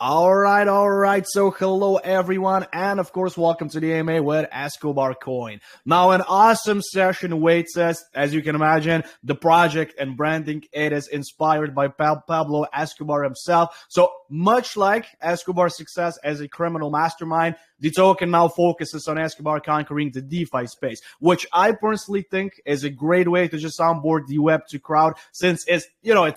All right. So hello everyone, and of course welcome to the AMA with Escobar Coin. Now an awesome session awaits us. As you can imagine, the project and branding, it is inspired by Pablo Escobar himself. So much like Escobar's success as a criminal mastermind, the token now focuses on Escobar conquering the DeFi space, which I personally think is a great way to just onboard the Web2 crowd, since it's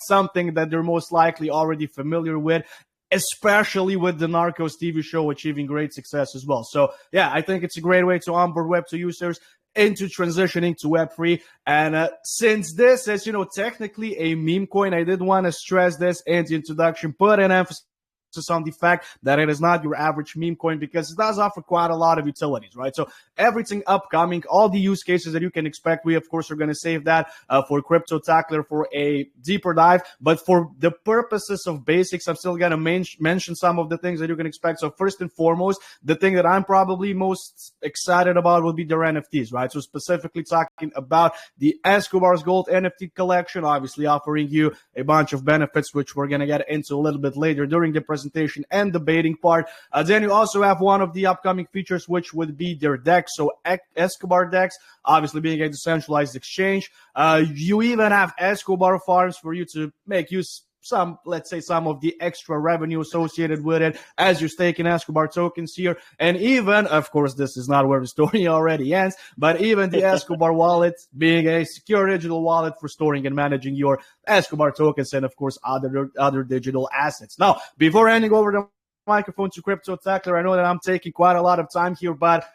something that they're most likely already familiar with, especially with the Narcos TV show achieving great success as well. So yeah, I think it's a great way to onboard Web2 users into transitioning to Web3. And since this is, technically a meme coin, I did want to stress this in the introduction, put an emphasis on the fact that it is not your average meme coin, because it does offer quite a lot of utilities, right? So everything upcoming, all the use cases that you can expect, we of course are going to save that for Crypto Tackler for a deeper dive. But for the purposes of basics, I'm still going to mention some of the things that you can expect. So first and foremost, the thing that I'm probably most excited about will be their NFTs, right? So specifically talking about the Escobar's Gold NFT collection, obviously offering you a bunch of benefits, which we're going to get into a little bit later during the presentation and debating part. Then you also have one of the upcoming features, which would be their DEX. So Escobar DEX, obviously being a decentralized exchange. You even have Escobar farms for you to make use some of the extra revenue associated with it as you're staking Escobar tokens here. And even, of course, this is not where the story already ends, but even the Escobar wallet being a secure digital wallet for storing and managing your Escobar tokens and, of course, other digital assets. Now, before handing over the microphone to Crypto Tackler, I know that I'm taking quite a lot of time here, but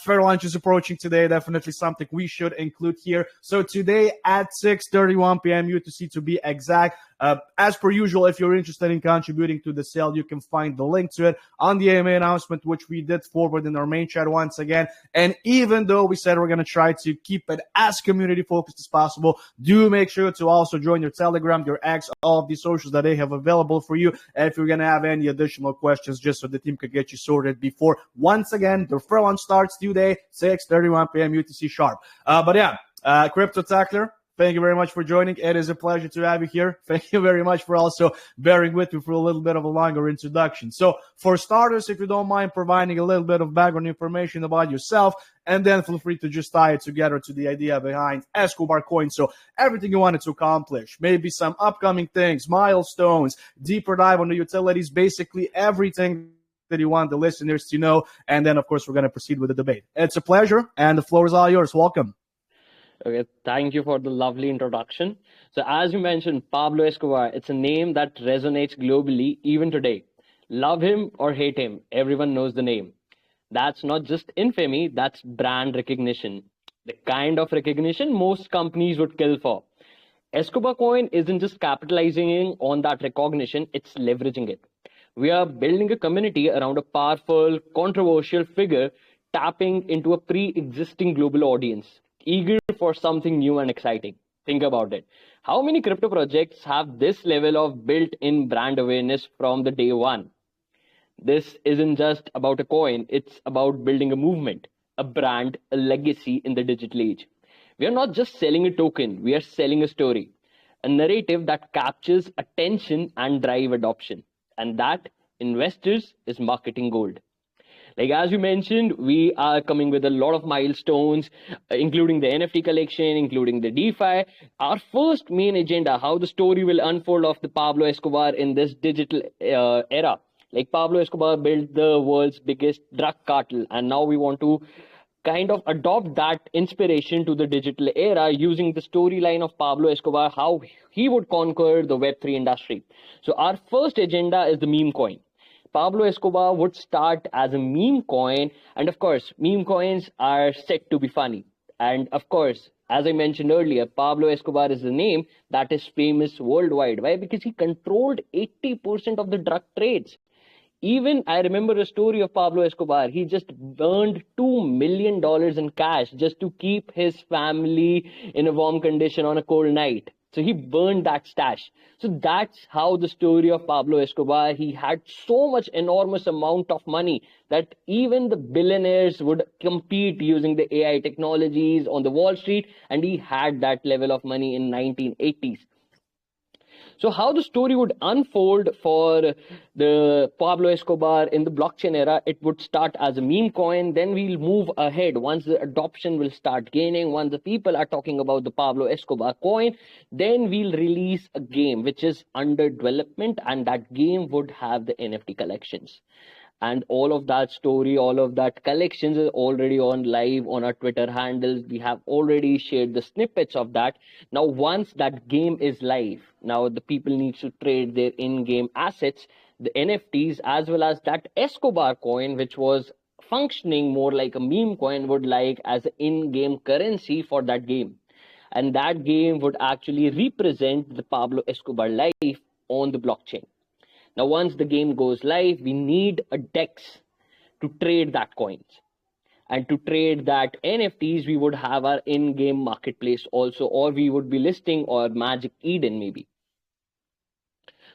fair lunch is approaching today. Definitely something we should include here. So today at 6:31 p.m. UTC to be exact. As per usual, if you're interested in contributing to the sale, you can find the link to it on the AMA announcement, which we did forward in our main chat once again. And even though we said we're going to try to keep it as community focused as possible, do make sure to also join your Telegram, your X, all of the socials that they have available for you. And if you're going to have any additional questions, just so the team could get you sorted before, once again, the fair lunch starts today, 6:31 p.m. UTC sharp. Crypto Tackler, thank you very much for joining. It is a pleasure to have you here. Thank you very much for also bearing with me for a little bit of a longer introduction. So for starters, if you don't mind providing a little bit of background information about yourself, and then feel free to just tie it together to the idea behind Escobar Coin. So everything you wanted to accomplish, maybe some upcoming things, milestones, deeper dive on the utilities, basically everything that you want the listeners to know. And then, of course, we're going to proceed with the debate. It's a pleasure, and the floor is all yours. Welcome. Okay, thank you for the lovely introduction. So as you mentioned, Pablo Escobar, it's a name that resonates globally even today. Love him or hate him, everyone knows the name. That's not just infamy, that's brand recognition. The kind of recognition most companies would kill for. Escobar Coin isn't just capitalizing on that recognition, it's leveraging it. We are building a community around a powerful, controversial figure tapping into a pre-existing global audience, eager for something new and exciting. Think about it. How many crypto projects have this level of built-in brand awareness from the day one? This isn't just about a coin, it's about building a movement, a brand, a legacy in the digital age. We are not just selling a token, we are selling a story, a narrative that captures attention and drive adoption. And that, investors, is marketing gold. Like as you mentioned, we are coming with a lot of milestones, including the NFT collection, including the DeFi. Our first main agenda, how the story will unfold of the Pablo Escobar in this digital era. Like Pablo Escobar built the world's biggest drug cartel, and now we want to kind of adopt that inspiration to the digital era using the storyline of Pablo Escobar, how he would conquer the Web3 industry. So our first agenda is the meme coin. Pablo Escobar would start as a meme coin, and of course, meme coins are set to be funny. And of course, as I mentioned earlier, Pablo Escobar is a name that is famous worldwide. Why? Because he controlled 80% of the drug trades. Even I remember a story of Pablo Escobar. He just burned $2 million in cash just to keep his family in a warm condition on a cold night. So he burned that stash. So that's how the story of Pablo Escobar, he had so much enormous amount of money that even the billionaires would compete using the AI technologies on the Wall Street. And he had that level of money in 1980s. So how the story would unfold for the Pablo Escobar in the blockchain era, it would start as a meme coin. Then we'll move ahead once the adoption will start gaining. Once the people are talking about the Pablo Escobar coin, then we'll release a game which is under development, and that game would have the NFT collections. And all of that story, all of that collections is already on live on our Twitter handles. We have already shared the snippets of that. Now once that game is live, now the people need to trade their in-game assets, the NFTs, as well as that Escobar coin, which was functioning more like a meme coin, would like as an in-game currency for that game. And that game would actually represent the Pablo Escobar life on the blockchain. Now, once the game goes live, we need a DEX to trade that coins. And to trade that NFTs, we would have our in-game marketplace also, or we would be listing or Magic Eden maybe.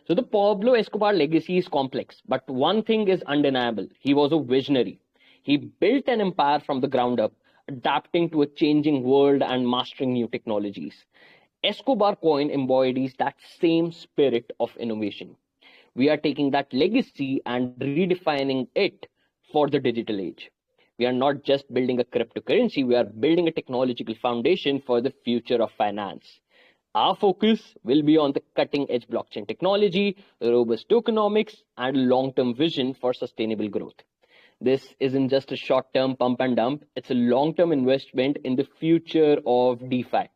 So the Pablo Escobar legacy is complex, but one thing is undeniable. He was a visionary. He built an empire from the ground up, adapting to a changing world and mastering new technologies. Escobar coin embodies that same spirit of innovation. We are taking that legacy and redefining it for the digital age. We are not just building a cryptocurrency, we are building a technological foundation for the future of finance. Our focus will be on the cutting edge blockchain technology, robust tokenomics, and long term vision for sustainable growth. This isn't just a short term pump and dump, it's a long term investment in the future of DeFi.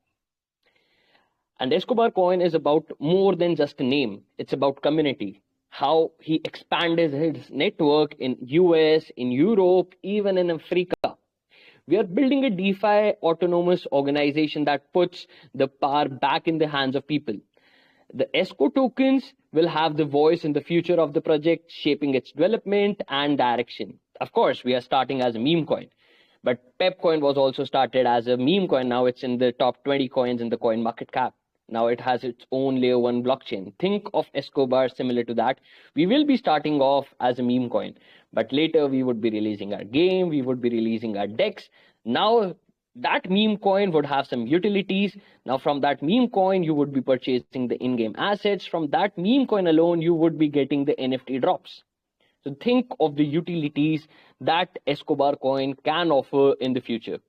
And Escobar Coin is about more than just a name, it's about community. How he expanded his network in US, in Europe, even in Africa. We are building a DeFi autonomous organization that puts the power back in the hands of people. The ESCO tokens will have the voice in the future of the project, shaping its development and direction. Of course, we are starting as a meme coin, but Pepcoin was also started as a meme coin. Now it's in the top 20 coins in the coin market cap. Now it has its own layer 1 blockchain. Think of Escobar similar to that. We will be starting off as a meme coin, but later we would be releasing our game, we would be releasing our DEX. Now that meme coin would have some utilities. Now from that meme coin, you would be purchasing the in-game assets. From that meme coin alone, you would be getting the NFT drops. So think of the utilities that Escobar coin can offer in the future.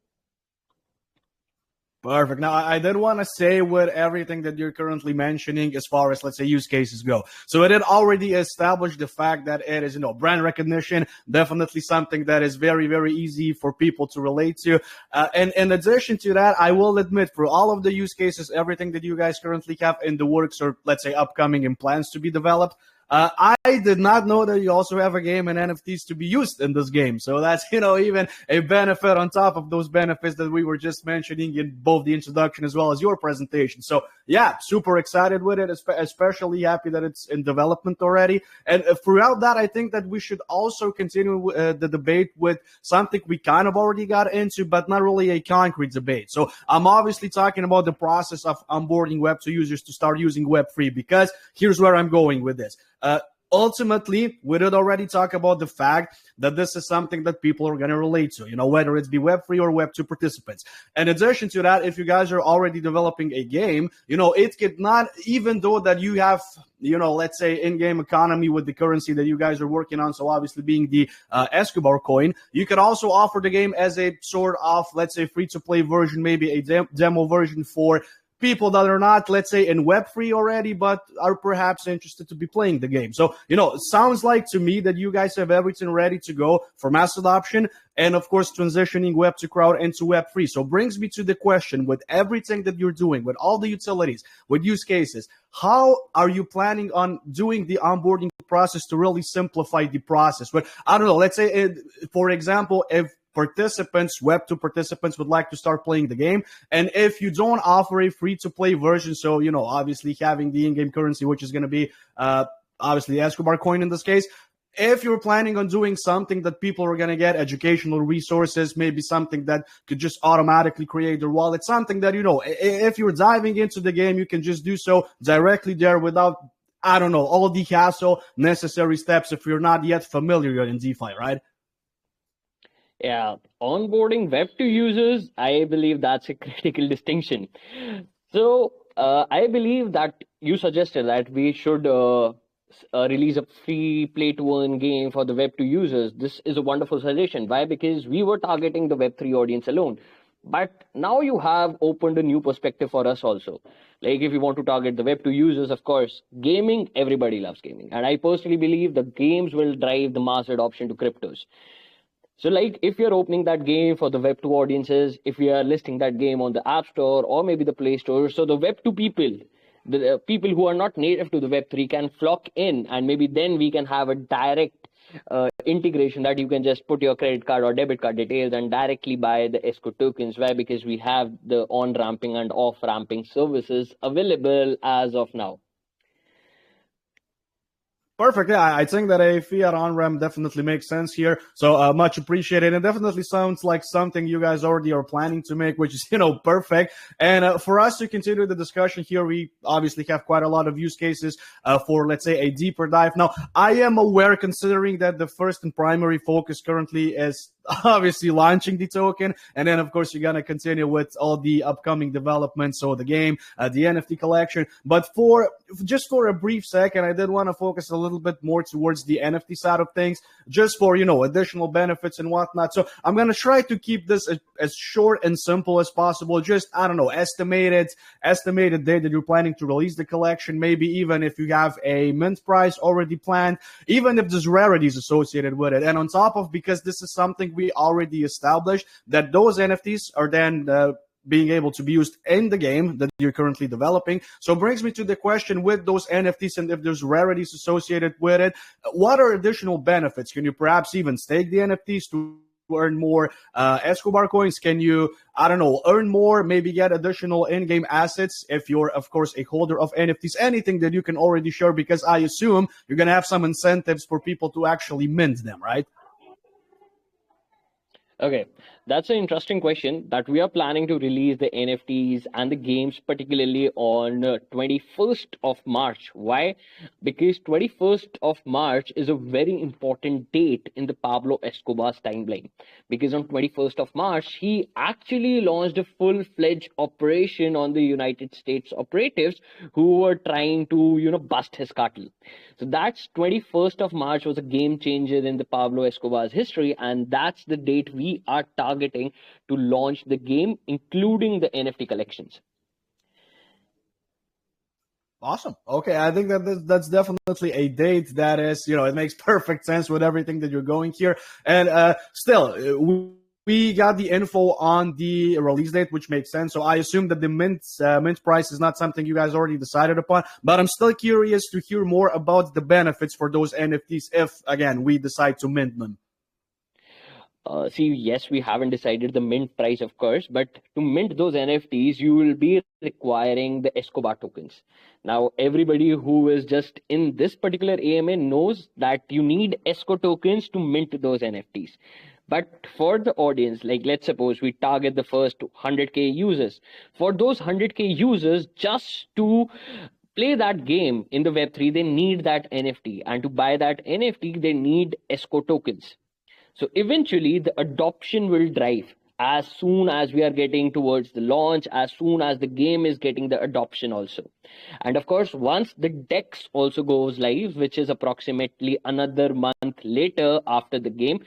Perfect. Now, I did want to say with everything that you're currently mentioning as far as, let's say, use cases go. So it had already established the fact that it is, brand recognition, definitely something that is very, very easy for people to relate to. And in addition to that, I will admit for all of the use cases, everything that you guys currently have in the works or, let's say, upcoming and plans to be developed, I did not know that you also have a game and NFTs to be used in this game. So that's, even a benefit on top of those benefits that we were just mentioning in both the introduction as well as your presentation. So yeah, super excited with it, especially happy that it's in development already. And throughout that, I think that we should also continue the debate with something we kind of already got into, but not really a concrete debate. So I'm obviously talking about the process of onboarding Web2 users to start using Web3, because here's where I'm going with this. Ultimately, we did already talk about the fact that this is something that people are going to relate to, whether it's be Web3 or Web2 participants. In addition to that, if you guys are already developing a game, it could not, even though that you have, let's say in-game economy with the currency that you guys are working on, so obviously being the Escobar coin, you could also offer the game as a sort of, let's say, free-to-play version, maybe a demo version for people that are not, let's say, in Web3 already, but are perhaps interested to be playing the game. So, it sounds like to me that you guys have everything ready to go for mass adoption and, of course, transitioning Web2 crowd into Web3. So brings me to the question, with everything that you're doing, with all the utilities, with use cases, how are you planning on doing the onboarding process to really simplify the process? But I don't know, let's say, for example, if Web2 participants would like to start playing the game, and if you don't offer a free-to-play version, so, obviously having the in-game currency, which is going to be, obviously, Escobar coin in this case, if you're planning on doing something that people are going to get, educational resources, maybe something that could just automatically create their wallet, something that, if you're diving into the game, you can just do so directly there without, I don't know, all the hassle, necessary steps if you're not yet familiar in DeFi, right? Yeah, onboarding Web2 users, I believe that's a critical distinction. So I believe that you suggested that we should release a free play to earn game for the Web2 users. This is a wonderful suggestion. Why? Because we were targeting the Web3 audience alone. But now you have opened a new perspective for us also. Like if you want to target the Web2 users, of course, gaming, everybody loves gaming. And I personally believe the games will drive the mass adoption to cryptos. So, like, if you're opening that game for the Web2 audiences, if we are listing that game on the App Store or maybe the Play Store, so the Web2 people, the people who are not native to the Web3 can flock in, and maybe then we can have a direct integration that you can just put your credit card or debit card details and directly buy the ESCO tokens. Why? Because we have the on ramping and off ramping services available as of now. Perfect. Yeah, I think that a fiat on-ramp definitely makes sense here. So much appreciated. And definitely sounds like something you guys already are planning to make, which is, perfect. And for us to continue the discussion here, we obviously have quite a lot of use cases for, let's say, a deeper dive. Now, I am aware, considering that the first and primary focus currently is obviously launching the token. And then, of course, you're going to continue with all the upcoming developments. So the game, the NFT collection. But just for a brief second, I did want to focus a little bit more towards the NFT side of things, just for, additional benefits and whatnot. So I'm going to try to keep this as short and simple as possible. Just, I don't know, estimated date that you're planning to release the collection. Maybe even if you have a mint price already planned, even if there's rarities associated with it. And on top of, because this is something we already established, that those NFTs are then being able to be used in the game that you're currently developing. So it brings me to the question, with those NFTs and if there's rarities associated with it, what are additional benefits? Can you perhaps even stake the NFTs to earn more Escobar coins? Can you, I don't know, earn more, maybe get additional in-game assets if you're, of course, a holder of NFTs? Anything that you can already share, because I assume you're going to have some incentives for people to actually mint them, right? Okay, that's an interesting question that we are planning to release the NFTs and the games particularly on 21st of March. Why? Because 21st of March is a very important date in the Pablo Escobar's timeline. Because on 21st of March, he actually launched a full-fledged operation on the United States operatives who were trying to, bust his cartel. So that's 21st of March was a game changer in the Pablo Escobar's history, and that's the date we are targeting to launch the game, including the NFT collections. Awesome. Okay, I think that's definitely a date that is, it makes perfect sense with everything that you're going here. And still, we got the info on the release date, which makes sense. So I assume that the mint price is not something you guys already decided upon. But I'm still curious to hear more about the benefits for those NFTs if, again, we decide to mint them. See, yes, we haven't decided the mint price, of course, but to mint those NFTs, you will be requiring the Escobar tokens. Now, everybody who is just in this particular AMA knows that you need ESCO tokens to mint those NFTs. But for the audience, like let's suppose we target the first 100K users. For those 100K users, just to play that game in the Web3, they need that NFT. And to buy that NFT, they need ESCO tokens. So eventually the adoption will drive as soon as we are getting towards the launch, as soon as the game is getting the adoption also. And of course, once the DEX also goes live, which is approximately another month later after the game,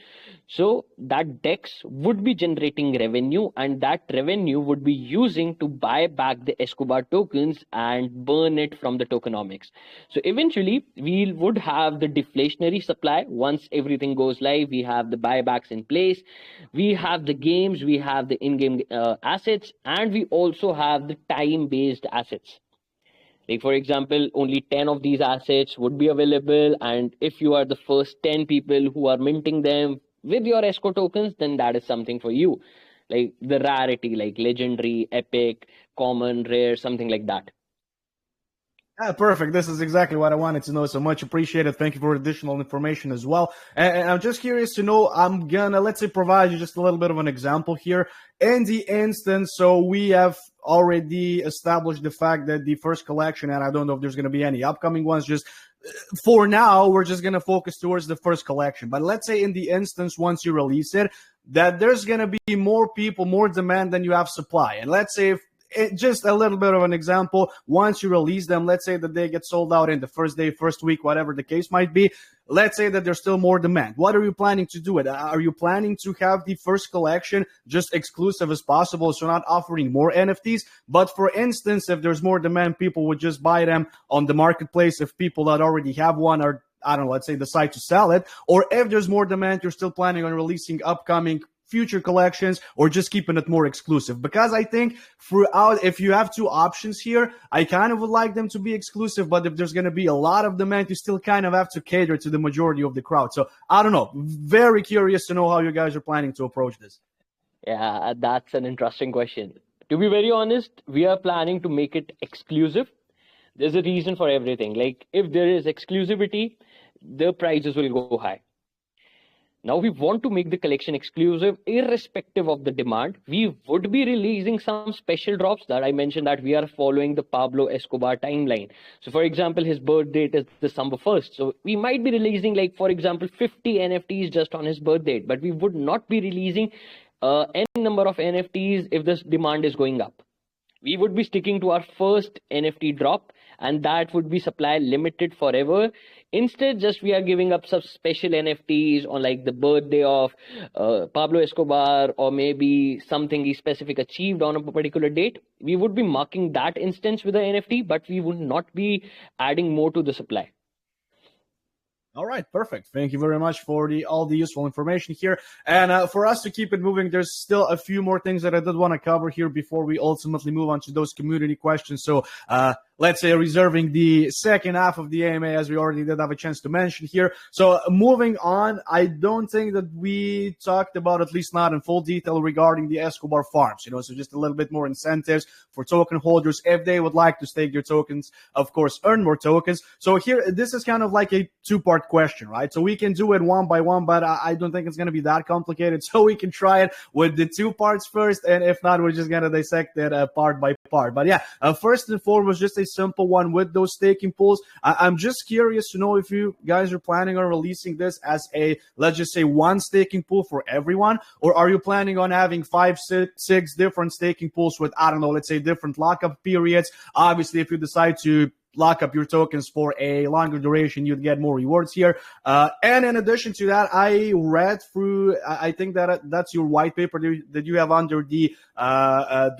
so that DEX would be generating revenue, and that revenue would be using to buy back the Escobar tokens and burn it from the tokenomics. So eventually we would have the deflationary supply. Once everything goes live, we have the buybacks in place, we have the games, we have the in-game assets, and we also have the time-based assets. Like, for example, only 10 of these assets would be available, and if you are the first 10 people who are minting them with your ESCO tokens, then that is something for you. Like the rarity, like legendary, epic, common, rare, something like that. Yeah, perfect. This is exactly what I wanted to know. So much appreciated. Thank you for additional information as well. And I'm just curious to know, I'm gonna, let's say, provide you just a little bit of an example here. In the instance, so we have already established the fact that the first collection, and I don't know if there's going to be any upcoming ones, just for now, we're just going to focus towards the first collection. But let's say in the instance, once you release it, that there's going to be more people, more demand than you have supply. And let's say just a little bit of an example. Once you release them, let's say that they get sold out in the first day, first week, whatever the case might be. Let's say that there's still more demand. What are you planning to do? Are you planning to have the first collection just exclusive as possible, so not offering more NFTs? But for instance, if there's more demand, people would just buy them on the marketplace. If people that already have one are, I don't know, let's say decide to sell it. Or if there's more demand, you're still planning on releasing upcoming future collections, or just keeping it more exclusive? Because I think throughout, if you have two options here, I kind of would like them to be exclusive, but if there's going to be a lot of demand, you still kind of have to cater to the majority of the crowd. So I don't know, very curious to know how you guys are planning to approach this. Yeah, that's an interesting question. To be very honest, we are planning to make it exclusive. There's a reason for everything. Like, if there is exclusivity, the prices will go high. Now we want to make the collection exclusive irrespective of the demand. We would be releasing some special drops that I mentioned, that we are following the Pablo Escobar timeline. So for example, his birth date is December 1st. So we might be releasing, like, for example, 50 NFTs just on his birth date, but we would not be releasing n number of NFTs if this demand is going up. We would be sticking to our first NFT drop, and that would be supply limited forever. Instead, just we are giving up some special NFTs on, like, the birthday of Pablo Escobar, or maybe something he specific achieved on a particular date. We would be marking that instance with the NFT, but we would not be adding more to the supply. All right, perfect. Thank you very much for all the useful information here. And for us to keep it moving, there's still a few more things that I did want to cover here before we ultimately move on to those community questions. So let's say reserving the second half of the AMA, as we already did have a chance to mention here. So moving on, I don't think that we talked about, at least not in full detail, regarding the Escobar farms. So just a little bit more incentives for token holders if they would like to stake their tokens, of course, earn more tokens. So here, this is kind of like a two-part question, right? So we can do it one by one, but I don't think it's going to be that complicated. So we can try it with the two parts first, and if not, we're just going to dissect it part by part. But yeah, first and foremost, just a simple one with those staking pools. I'm just curious to know if you guys are planning on releasing this as a, let's just say, one staking pool for everyone, or are you planning on having 5, 6 different staking pools with, I don't know, let's say different lockup periods? Obviously, if you decide to lock up your tokens for a longer duration, you'd get more rewards here. And in addition to that, I read through, I think that's your white paper that you have under the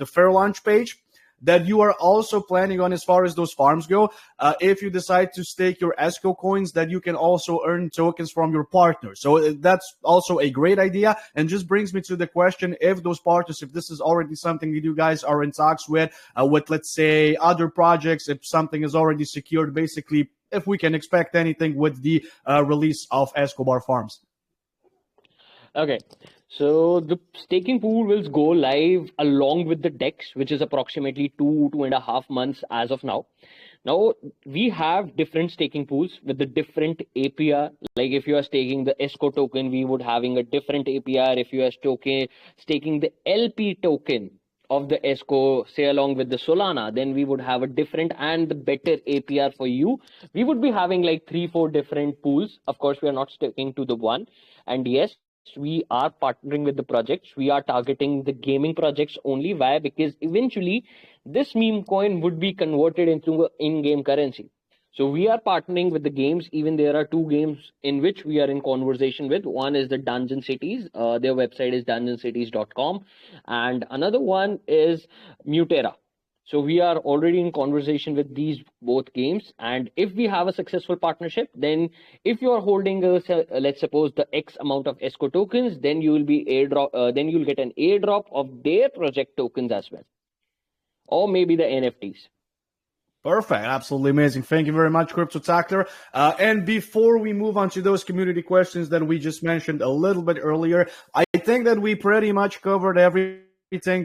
fair launch page, that you are also planning on, as far as those farms go, if you decide to stake your Esco coins, that you can also earn tokens from your partners. So that's also a great idea, and just brings me to the question, if those partners, if this is already something that you guys are in talks with, let's say, other projects, if something is already secured, basically, if we can expect anything with the release of Escobar farms. Okay, so the staking pool will go live along with the DEX, which is approximately 2.5 months as of now. Now, we have different staking pools with the different APR. Like, if you are staking the ESCO token, we would having a different APR. If you are staking the LP token of the ESCO, say along with the Solana, then we would have a different and the better APR for you. We would be having like 3-4 different pools. Of course, we are not sticking to the one. And yes, we are partnering with the projects. We are targeting the gaming projects only. Why? Because eventually this meme coin would be converted into in-game currency. So we are partnering with the games. Even there are 2 games in which we are in conversation with. One is the Dungeon Cities. Their website is dungeoncities.com. And another one is Mutera. So we are already in conversation with these both games. And if we have a successful partnership, then if you are holding, let's suppose, the X amount of ESCO tokens, then you will be then you'll get an airdrop of their project tokens as well, or maybe the NFTs. Perfect. Absolutely amazing. Thank you very much, Crypto Tackler. And before we move on to those community questions that we just mentioned a little bit earlier, I think that we pretty much covered everything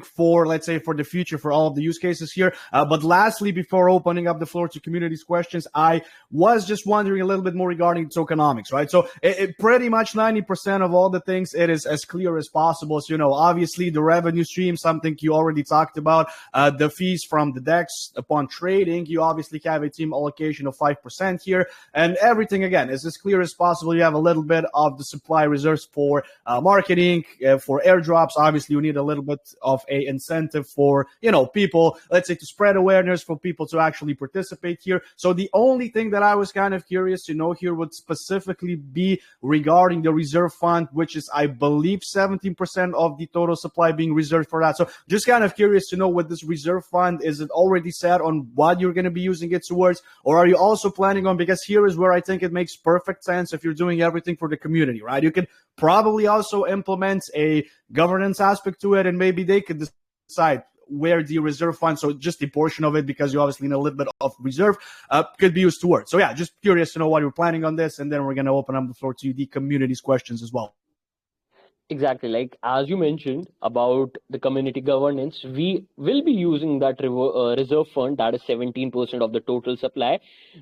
for, let's say, for the future, for all of the use cases here. But lastly, before opening up the floor to community's questions, I was just wondering a little bit more regarding tokenomics, right? So it pretty much 90% of all the things, it is as clear as possible. So, obviously the revenue stream, something you already talked about, the fees from the DEX upon trading, you obviously have a team allocation of 5% here, and everything, again, is as clear as possible. You have a little bit of the supply reserves for marketing, for airdrops. Obviously, you need a little bit of a incentive for, people, let's say, to spread awareness for people to actually participate here. So the only thing that I was kind of curious to know here would specifically be regarding the reserve fund, which is, I believe, 17% of the total supply being reserved for that. So just kind of curious to know what this reserve fund, is it already set on what you're going to be using it towards, or are you also planning on, because here is where I think it makes perfect sense if you're doing everything for the community, right? You could probably also implement a governance aspect to it, and maybe they could decide where the reserve fund, so just a portion of it, because you obviously need a little bit of reserve, could be used towards. So yeah, just curious to know what you're planning on this, and then we're going to open up the floor to the community's questions as well. Exactly. Like as you mentioned about the community governance, we will be using that reserve fund, that is 17% of the total supply,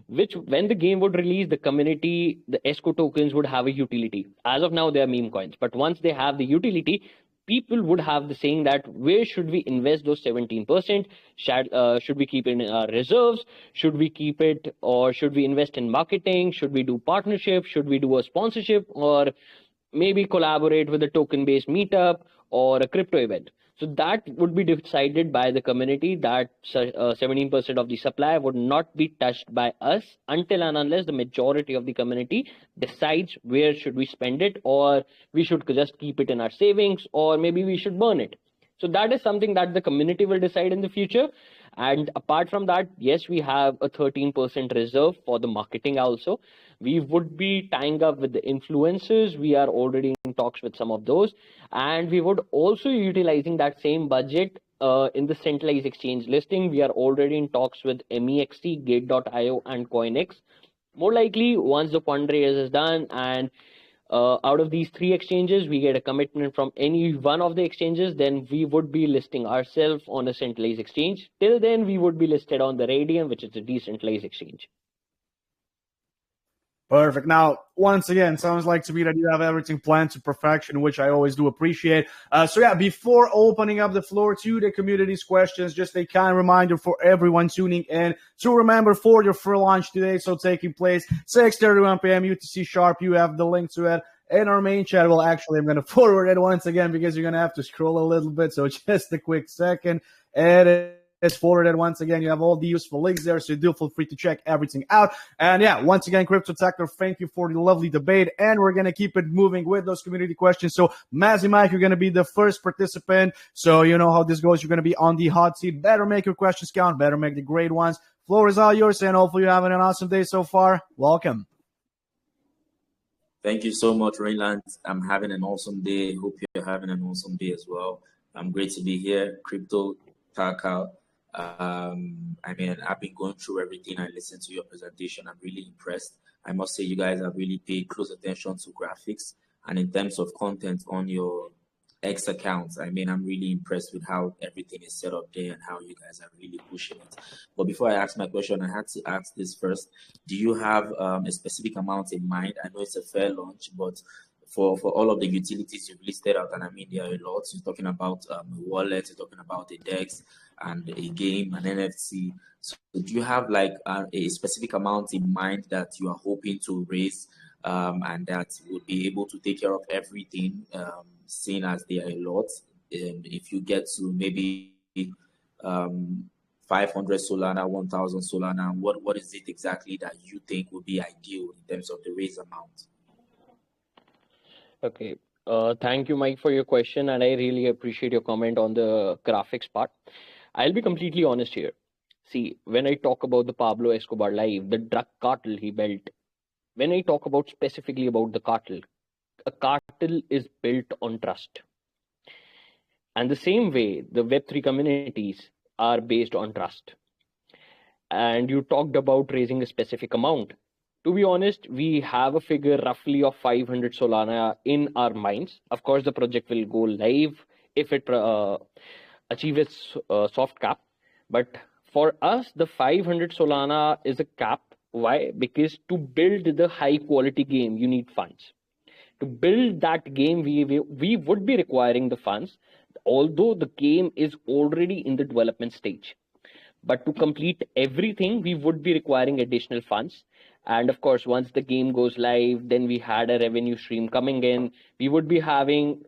which when the game would release, the community, the ESCO tokens would have a utility. As of now, they are meme coins. But once they have the utility, people would have the saying that where should we invest those 17%? Should we keep it in our reserves? Should we keep it, or should we invest in marketing? Should we do partnership? Should we do a sponsorship, or maybe collaborate with a token based meetup or a crypto event? So that would be decided by the community, that 17% of the supply would not be touched by us until and unless the majority of the community decides where should we spend it, or we should just keep it in our savings, or maybe we should burn it. So that is something that the community will decide in the future. And apart from that, yes, we have a 13% reserve for the marketing also. We would be tying up with the influencers. We are already in talks with some of those. And we would also utilizing that same budget in the centralized exchange listing. We are already in talks with MEXC, Gate.io, and CoinX. More likely, once the fundraise is done and out of these three exchanges, we get a commitment from any one of the exchanges, then we would be listing ourselves on a centralized exchange. Till then, we would be listed on the Radium, which is a decentralized exchange. Perfect. Now, once again, sounds like to me that you have everything planned to perfection, which I always do appreciate. So yeah, before opening up the floor to the community's questions, just a kind reminder for everyone tuning in to remember for your free launch today. So taking place 6:31 p.m. UTC sharp. You have the link to it in our main chat. Well, actually, I'm going to forward it once again because you're going to have to scroll a little bit. So just a quick second. And it's forwarded once again. You have all the useful links there, so do feel free to check everything out. And yeah, once again, Crypto Tector, thank you for the lovely debate, and we're gonna keep it moving with those community questions. So Mazzy Mike, you're gonna be the first participant, so you know how this goes. You're gonna be on the hot seat. Better make your questions count, better make the great ones. Floor is all yours, and hopefully you're having an awesome day so far. Welcome. Thank you so much, Rayland. I'm having an awesome day. Hope you're having an awesome day as well. I'm great to be here. Crypto Tector. I mean, I've been going through everything. I listened to your presentation. I'm really impressed. I must say you guys have really paid close attention to graphics, and in terms of content on your X accounts. I mean, I'm really impressed with how everything is set up there and how you guys are really pushing it. But before I ask my question, I had to ask this first. Do you have a specific amount in mind? I know it's a fair launch, but for all of the utilities you've listed out, and I mean, there are a lot. You're talking about a wallet, you're talking about a DEX and a game, an NFC. So do you have like a specific amount in mind that you are hoping to raise and that would be able to take care of everything, seeing as there are a lot? If you get to maybe 500 Solana, 1000 Solana, what is it exactly that you think would be ideal in terms of the raise amount? Okay. Thank you, Mike, for your question, and I really appreciate your comment on the graphics part. I'll be completely honest here. See, when I talk about the Pablo Escobar live, the drug cartel he built, when I talk about specifically about the cartel, a cartel is built on trust. And the same way, the Web3 communities are based on trust. And you talked about raising a specific amount. To be honest, we have a figure roughly of 500 Solana in our minds. Of course, the project will go live if it achieves its soft cap. But for us, the 500 Solana is a cap. Why? Because to build the high quality game, you need funds. To build that game, we would be requiring the funds, although the game is already in the development stage. But to complete everything, we would be requiring additional funds. And of course, once the game goes live, then we had a revenue stream coming in. We would be having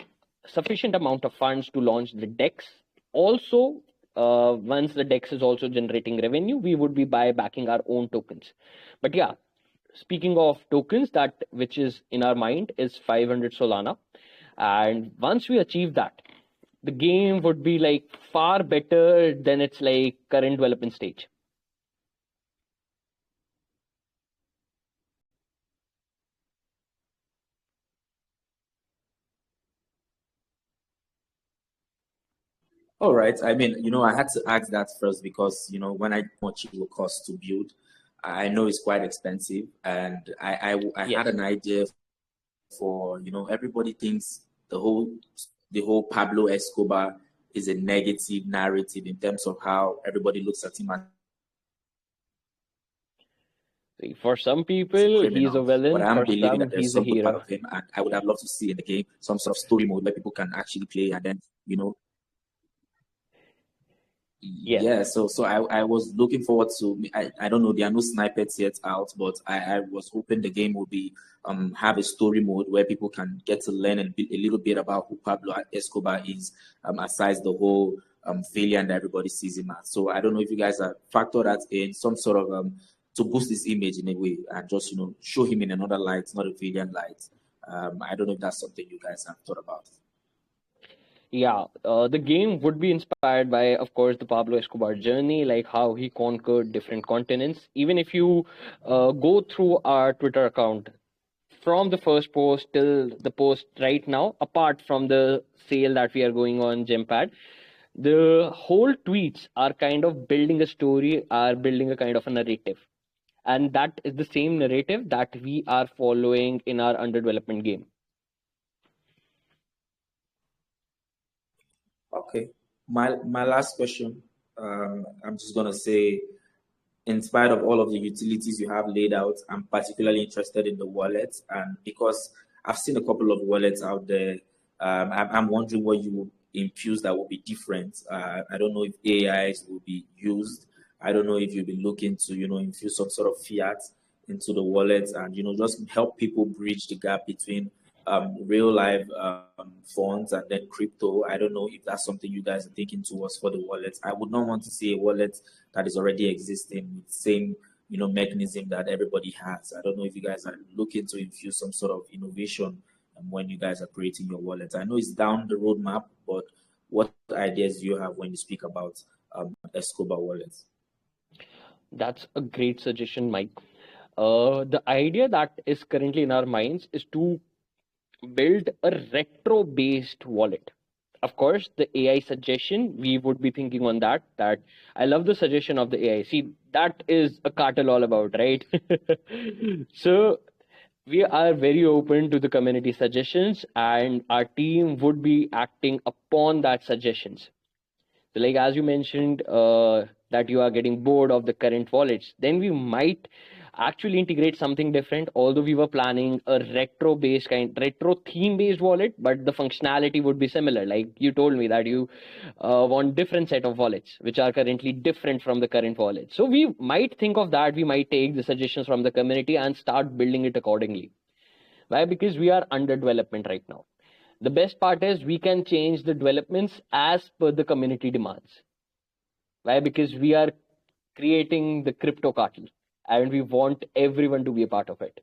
sufficient amount of funds to launch the DEX. Also, once the DEX is also generating revenue, we would be backing our own tokens. But yeah, speaking of tokens, that which is in our mind is 500 Solana. And once we achieve that, the game would be like far better than its like current development stage. All right. I mean, I had to ask that first because, when I know how much it will cost to build, I know it's quite expensive. And I Yes. had an idea for, everybody thinks the whole Pablo Escobar is a negative narrative in terms of how everybody looks at him as For some a people, he's a criminal. But villain. I'm For believing some, that there's he's a some good part hero. of him. And I would have loved to see in the game some sort of story mode where people can actually play and then, you know, Yes. yeah, so I was looking forward to I don't know, there are no snippets yet out, but I was hoping the game would be have a story mode where people can get to learn a little bit about who Pablo Escobar is, aside the whole failure and everybody sees him as. So I don't know if you guys are factor that in some sort of to boost his image in a way and just show him in another light, not a villain light. I don't know if that's something you guys have thought about. Yeah, the game would be inspired by, of course, the Pablo Escobar journey, like how he conquered different continents. Even if you go through our Twitter account from the first post till the post right now, apart from the sale that we are going on GemPad, the whole tweets are kind of building a story, are building a kind of a narrative. And that is the same narrative that we are following in our under development game. Okay. My last question, I'm just gonna say, in spite of all of the utilities you have laid out, I'm particularly interested in the wallet, and because I've seen a couple of wallets out there, I'm wondering what you will infuse that will be different. I don't know if AIs will be used. I don't know if you'll be looking to, infuse some sort of fiat into the wallet and, just help people bridge the gap between real life funds and then crypto. I don't know if that's something you guys are thinking towards for the wallet. I would not want to see a wallet that is already existing with the same mechanism that everybody has. I don't know if you guys are looking to infuse some sort of innovation when you guys are creating your wallet. I know it's down the roadmap, but what ideas do you have when you speak about Escobar wallets? That's a great suggestion, Mike. The idea that is currently in our minds is to build a retro based wallet. Of course, the AI suggestion, we would be thinking on that. That I love the suggestion of the AI. See, that is a cartel all about, right? So we are very open to the community suggestions, and our team would be acting upon that suggestions. So, like as you mentioned, that you are getting bored of the current wallets, then we might actually integrate something different. Although we were planning a retro theme based wallet, but the functionality would be similar. Like you told me that you want different set of wallets, which are currently different from the current wallet. So we might think of that. We might take the suggestions from the community and start building it accordingly. Why? Because we are under development right now. The best part is we can change the developments as per the community demands. Why? Because we are creating the crypto cartel and we want everyone to be a part of it.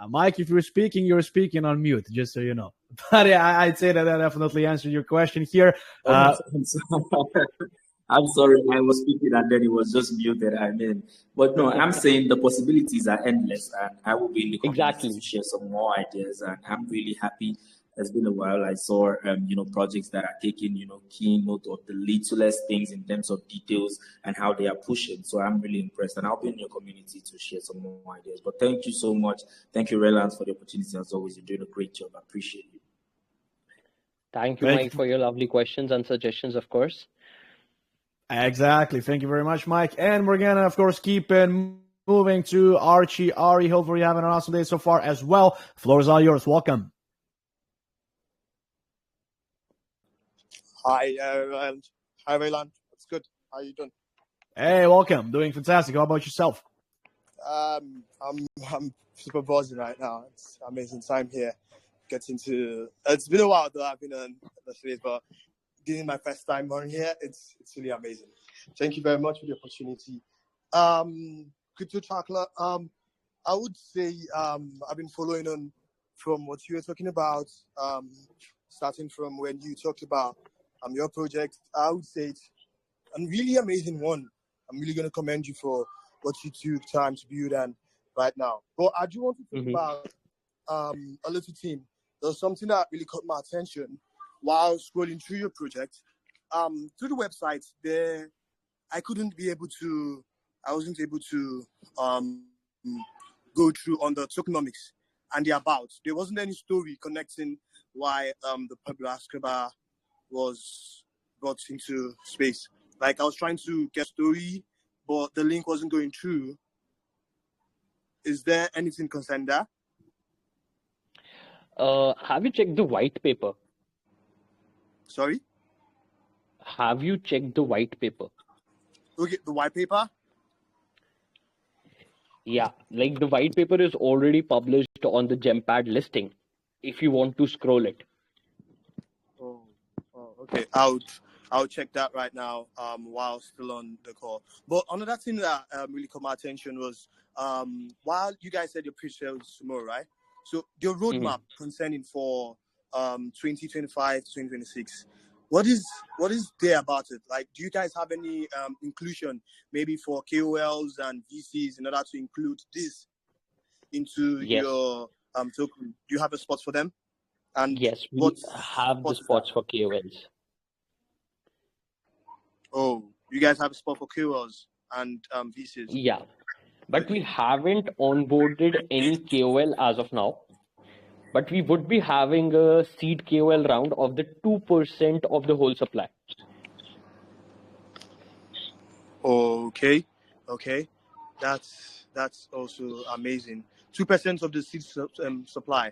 Mike, if you're speaking on mute, just so you know. But yeah, I'd say that definitely answered your question here. Oh, I'm sorry. I'm sorry, I was speaking and then it was just muted. I mean, but no, I'm saying the possibilities are endless, and I will be in the community to Exactly. share some more ideas. And I'm really happy. It's been a while. I saw, projects that are taking, keen note of the littlest things in terms of details and how they are pushing. So I'm really impressed, and I'll be in your community to share some more ideas. But thank you so much. Thank you, Relance, for the opportunity. As always, you're doing a great job. I appreciate you. Thank you, Thank Mike, you. for your lovely questions and suggestions, of course. Exactly. Thank you very much, Mike. And we're gonna, of course, keep moving to Archie. Ari, hopefully you're having an awesome day so far as well. Floor is all yours. Welcome. Hi, and hi, Raylan. It's good. How you doing? Hey, welcome. Doing fantastic. How about yourself? I'm super buzzing right now. It's an amazing time here. Getting to. It's been a while though. I've been on the series, but this is my first time on here. It's really amazing. Thank you very much for the opportunity. Crypto Chocolate. I would say I've been following on from what you were talking about. Starting from when you talked about your project. I would say it's a really amazing one. I'm really going to commend you for what you took time to build and right now. But I do want to talk about a little team. There's something that really caught my attention while scrolling through your project. Through the website, there I wasn't able to go through on the tokenomics and the about. There wasn't any story connecting why the Pablo Escobar was brought into space. Like I was trying to get a story, but the link wasn't going through. Is there anything concerned there? Have you checked the white paper? Sorry? Have you checked the white paper? Okay, the white paper? Yeah, like the white paper is already published on the GemPad listing if you want to scroll it. Oh, okay. I'll check that right now while still on the call. But another thing that really caught my attention was while you guys said your pre-sales tomorrow, right? So your roadmap concerning for 2025 to 2026, what is there about it? Like, do you guys have any inclusion maybe for KOLs and VCs in order to include this into your token? Do you have a spot for them? And yes, we have the spots for KOLs. Oh, you guys have a spot for KOLs and VCs? Yeah, but we haven't onboarded any KOL as of now. But we would be having a seed KOL round of the 2% of the whole supply. Okay. That's also amazing. 2% of the seed supply.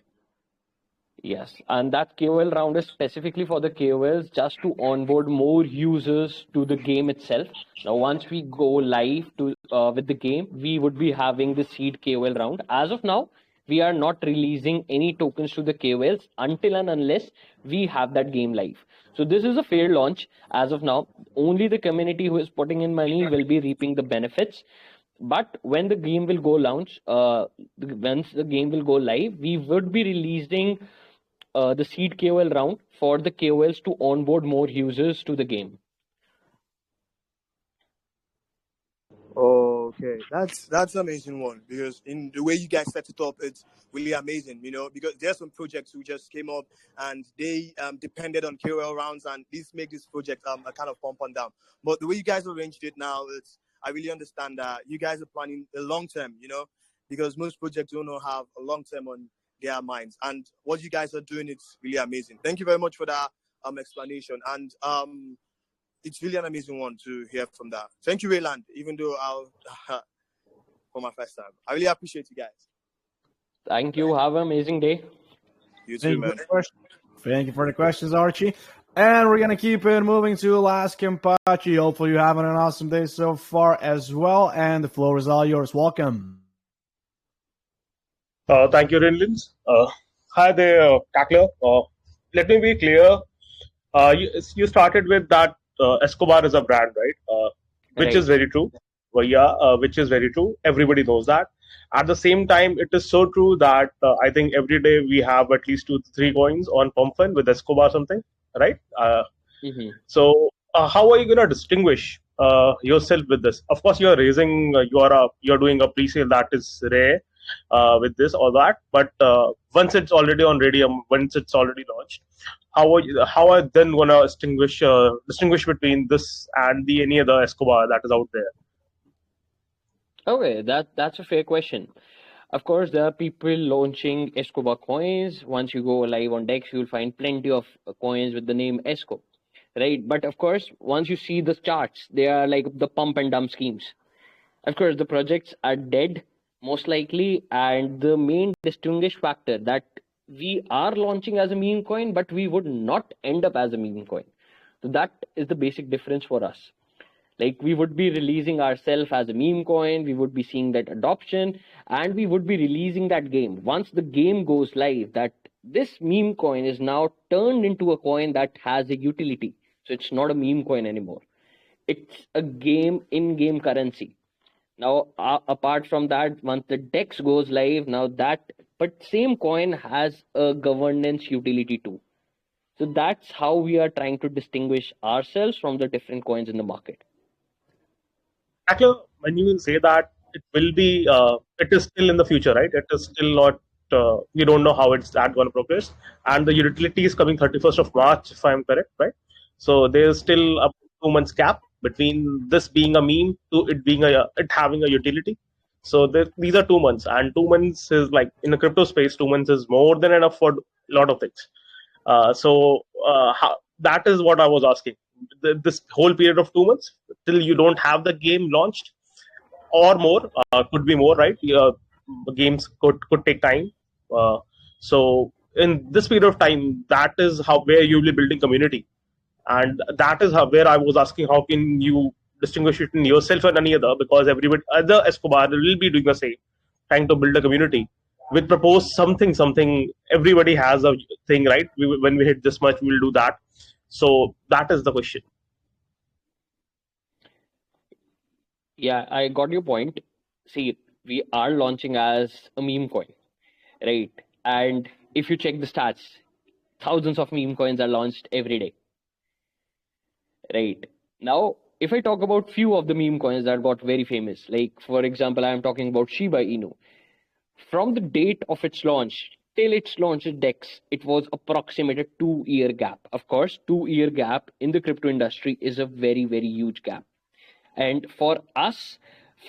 Yes, and that KOL round is specifically for the KOLs just to onboard more users to the game itself. Now, once we go live with the game, we would be having the seed KOL round. As of now, we are not releasing any tokens to the KOLs until and unless we have that game live. So this is a fair launch as of now. Only the community who is putting in money will be reaping the benefits. But when the game will go launch, once the game will go live, we would be releasing the seed KOL round for the KOLs to onboard more users to the game. Okay, that's an amazing one because in the way you guys set it up, it's really amazing. Because there's some projects who just came up and they depended on KOL rounds, and this make this project a kind of pump and down. But the way you guys arranged it now, I really understand that you guys are planning the long term. Because most projects don't have a long term on their minds, and what you guys are doing, it's really amazing. Thank you very much for that explanation, and it's really an amazing one to hear from that. Thank you, Rayland, even though for my first time. I really appreciate you guys. Thank you. Have an amazing day. You too, man. Thank you for the questions, Archie. And we're going to keep it moving to last Kempachi. Hopefully you're having an awesome day so far as well. And the floor is all yours. Welcome. Thank you, Rinlins. Hi there, Tackler. Let me be clear. You started with that Escobar is a brand, right? Which Right. is very true. Well, which is very true. Everybody knows that. At the same time, it is so true that I think every day we have at least 2-3 coins on Pumpfin with Escobar something, right? So how are you going to distinguish yourself with this? Of course, you're raising, you're doing a pre-sale that is rare with this or that, but once it's already on Radium, once it's already launched, how are then going to distinguish between this and any other Escobar that is out there? Okay, that's a fair question. Of course, there are people launching Escobar coins. Once you go live on Dex, you'll find plenty of coins with the name Esco, right? But of course, once you see the charts, they are like the pump and dump schemes. Of course, the projects are dead, most likely, and the main distinguished factor that we are launching as a meme coin, but we would not end up as a meme coin. So that is the basic difference for us. Like, we would be releasing ourselves as a meme coin, we would be seeing that adoption, and we would be releasing that game. Once the game goes live, that this meme coin is now turned into a coin that has a utility. So it's not a meme coin anymore. It's a game in-game currency. Now, apart from that, once the DEX goes live, now that, but same coin has a governance utility too. So that's how we are trying to distinguish ourselves from the different coins in the market. Actually, when you say that it will be, it is still in the future, right? It is still not. We don't know how it's that going to progress, and the utility is coming 31st of March, if I'm correct, right? So there's still a 2 months gap between this being a meme to it being it having a utility. So these are 2 months, and 2 months is like in the crypto space. 2 months is more than enough for a lot of things. That is what I was asking. This whole period of 2 months till you don't have the game launched, or more, could be more, right? Games could take time. So in this period of time, that is how where you will be building community, and that is where I was asking how can you distinguish between yourself and any other, because everybody other Escobar will be doing the same, trying to build a community with propose something. Everybody has a thing, right? When we hit this much, we'll do that. So that is the question. Yeah, I got your point. See, we are launching as a meme coin, right? And if you check the stats, thousands of meme coins are launched every day, right? Now, if I talk about few of the meme coins that got very famous, like for example, I am talking about Shiba Inu. From the date of its launch till its launch at DEX, it was approximated 2 year gap. Of course, 2 year gap in the crypto industry is a very, very huge gap. And for us,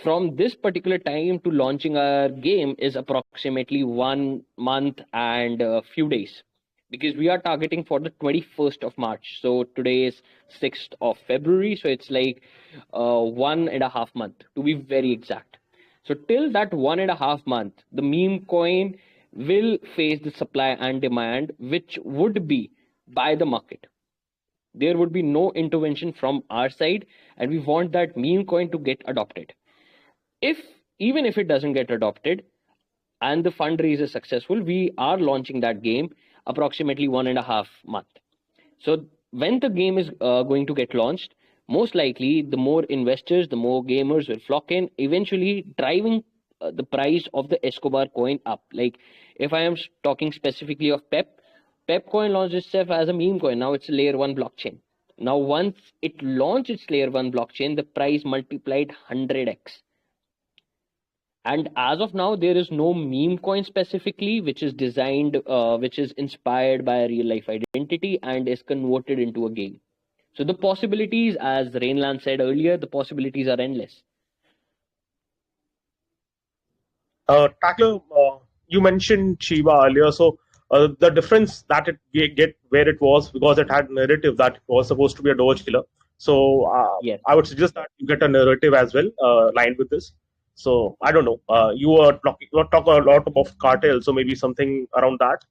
from this particular time to launching our game is approximately 1 month and a few days, because we are targeting for the 21st of March. So today is 6th of February. So it's like 1.5 month to be very exact. So till that 1.5 month, the meme coin will face the supply and demand, which would be by the market. There would be no intervention from our side, and we want that meme coin to get adopted. If even if it doesn't get adopted and the fundraise is successful, we are launching that game approximately 1.5 month. So when the game is going to get launched, most likely the more investors, the more gamers will flock in, eventually driving the price of the Escobar coin up. Like if I am talking specifically of Pep coin launched itself as a meme coin. Now it's a layer 1 blockchain. Now once it launched its layer 1 blockchain, the price multiplied 100x. And as of now, there is no meme coin specifically which is designed, which is inspired by a real life identity and is converted into a game. So the possibilities, as Rainland said earlier, the possibilities are endless. Tackler, you mentioned Shiba earlier. So the difference that it get where it was, because it had narrative that it was supposed to be a Doge killer. So Yes. I would suggest that you get a narrative as well lined with this. So I don't know. You were talk a lot about cartel, so maybe something around that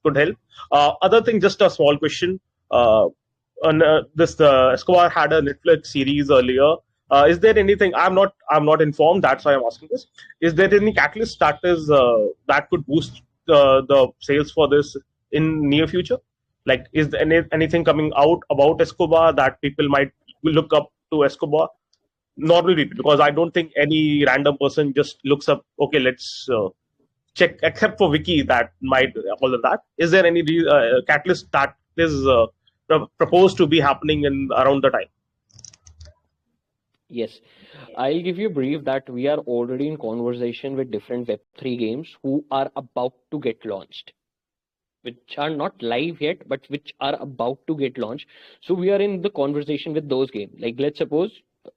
could help. Other thing, just a small question. This Escobar had a Netflix series earlier. Is there anything I'm not informed? That's why I'm asking this. Is there any catalyst that is that could boost the sales for this in near future? Like, is there anything coming out about Escobar that people might look up to Escobar? Normally, because I don't think any random person just looks up. Okay, let's check. Except for Wiki, that might all of that. Is there any catalyst that is proposed to be happening in around the time? Yes, I'll give you a brief that we are already in conversation with different Web3 games who are about to get launched, which are not live yet, but which are about to get launched. So we are in the conversation with those games. Like let's suppose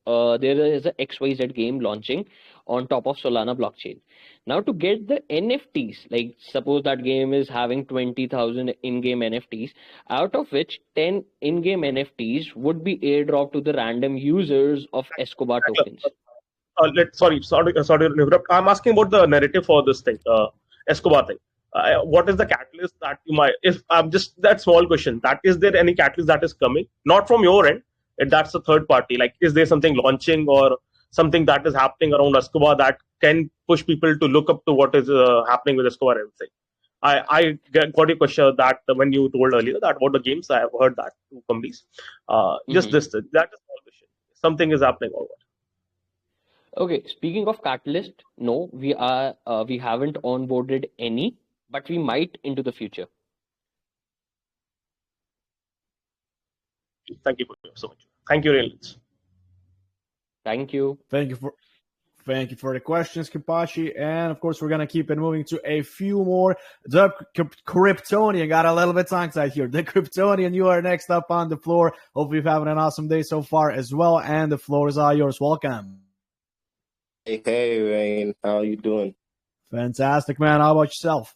there is a XYZ game launching on top of Solana blockchain. Now to get the NFTs, like suppose that game is having 20,000 in-game NFTs, out of which 10 in-game NFTs would be airdropped to the random users of Escobar tokens. Sorry to interrupt. I'm asking about the narrative for this thing, Escobar thing. what is the catalyst that you might, if just that small question, that is there any catalyst that is coming, not from your end, if that's a third party, like is there something launching or something that is happening around Escobar that can push people to look up to what is happening with Escobar and everything? I got your question that when you told earlier that about the games, I have heard that too, Kamlesh. Just Mhm. that is a small question. Something is happening or what? Okay, speaking of Catalyst, no, we haven't onboarded any, but we might into the future. Thank you so much. Thank you, Reynolds. Thank you. Thank you for the questions, Kipachi. And of course, we're going to keep it moving to a few more. The Kryptonian got a little bit tongue-tied here. The Kryptonian, you are next up on the floor. Hope you're having an awesome day so far as well. And the floor is all yours. Welcome. Hey, Rain. How you doing? Fantastic, man. How about yourself?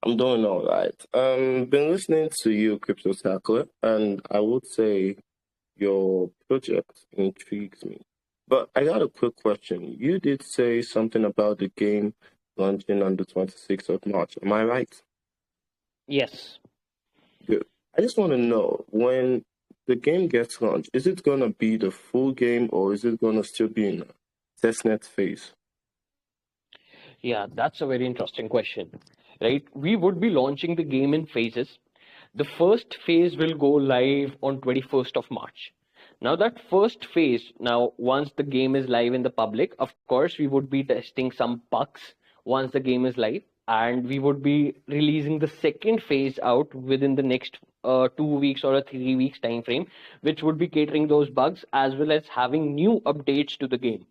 I'm doing all right. Been listening to you, Crypto Tackler, and I would say your project intrigues me. But I got a quick question. You did say something about the game launching on the 26th of March. Am I right? Yes. Good. I just want to know, when the game gets launched, is it going to be the full game or is it going to still be in a testnet phase? Yeah, that's a very interesting question, right? We would be launching the game in phases. The first phase will go live on 21st of March. Now that first phase, now once the game is live in the public, of course, we would be testing some bugs once the game is live, and we would be releasing the second phase out within the next 2 weeks or a 3 weeks time frame, which would be catering those bugs as well as having new updates to the game.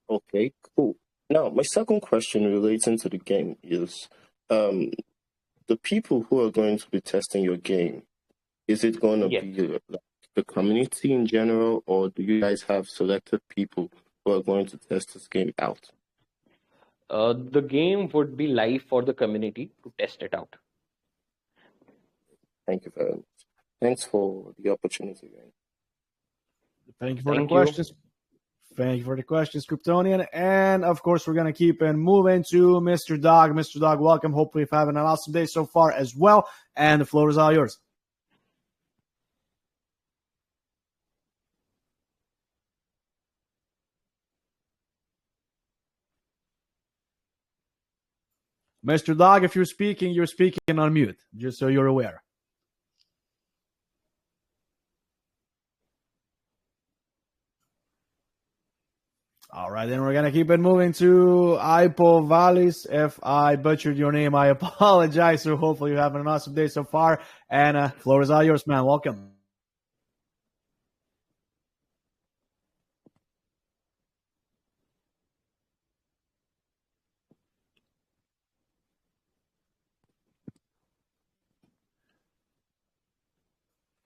Okay, cool. Now, my second question relating to the game is, the people who are going to be testing your game, is it going to Yes. be like the community in general, or do you guys have selected people who are going to test this game out? The game would be live for the community to test it out. Thank you very much. Thanks for the opportunity, man. Thank you for Thank the you. questions. Thank you for the questions, Kryptonian. And of course, we're going to keep on moving to Mr. Dog. Mr. Dog, welcome. Hopefully, you're having an awesome day so far as well. And the floor is all yours. Mr. Dog, if you're speaking on mute, just so you're aware. All right, then we're going to keep it moving to Ipo Valis. If I butchered your name, I apologize. So hopefully you're having an awesome day so far. And floor is all yours, man. Welcome.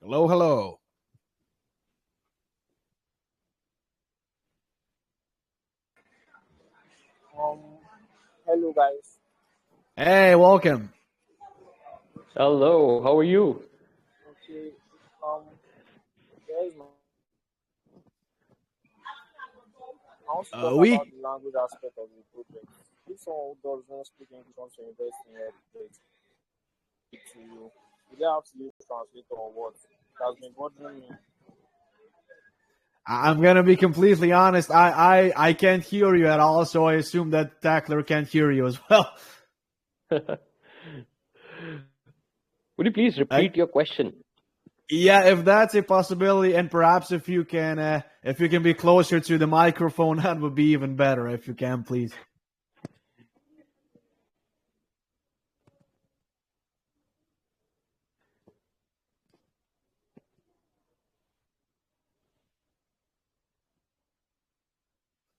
Hello, hello. Hello guys. Hey, welcome. Hello, how are you? Okay. Here's my. I want to talk We about the language aspect of the project. If someone who does not speak English wants to invest in your project, to you, do they have to use a translator or what? It has been bothering me. I'm gonna be completely honest. I can't hear you at all, so I assume that Tackler can't hear you as well. Would you please repeat your question? Yeah, if that's a possibility, and perhaps if you can be closer to the microphone, that would be even better. If you can, please.